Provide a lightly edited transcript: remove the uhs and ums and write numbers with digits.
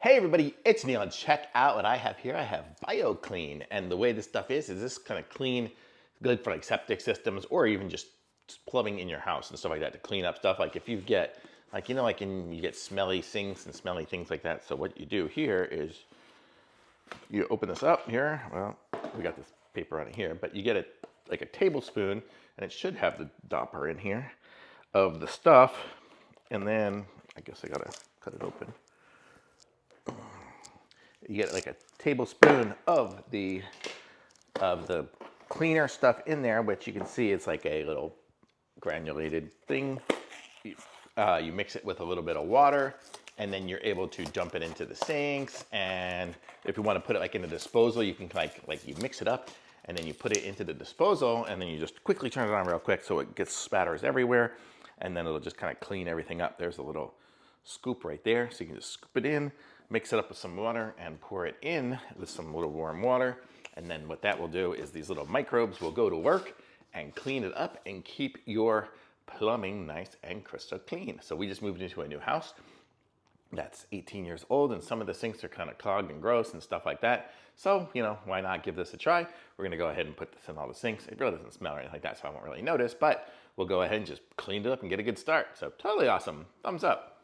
Hey everybody, it's Neil, and check out what I have here. I have BioClean, and the way this stuff is this kind of clean, good for like septic systems or even just plumbing in your house and stuff like that to clean up stuff. Like if you get, like, you get smelly sinks and smelly things like that. So what you do here is you open this up here. Well, we got this paper on it here, but you get it like a tablespoon, and it should have the dopper in here of the stuff. And then I guess I gotta cut it open. You get like a tablespoon of the cleaner stuff in there, which you can see it's like a little granulated thing. You mix it with a little bit of water, and then you're able to dump it into the sinks. And if you want to put it like in a disposal, you can like you mix it up, and then you put it into the disposal, and then you just quickly turn it on real quick so it gets spatters everywhere, and then it'll just kind of clean everything up. There's a little scoop right there, so you can just scoop it in, mix it up with some water, and pour it in with some little warm water. And then what that will do is these little microbes will go to work and clean it up and keep your plumbing nice and crystal clean. So we just moved into a new house that's 18 years old, and some of the sinks are kind of clogged and gross and stuff like that. So, why not give this a try? We're gonna go ahead and put this in all the sinks. It really doesn't smell or anything like that, so I won't really notice, but we'll go ahead and just clean it up and get a good start. So totally awesome. Thumbs up.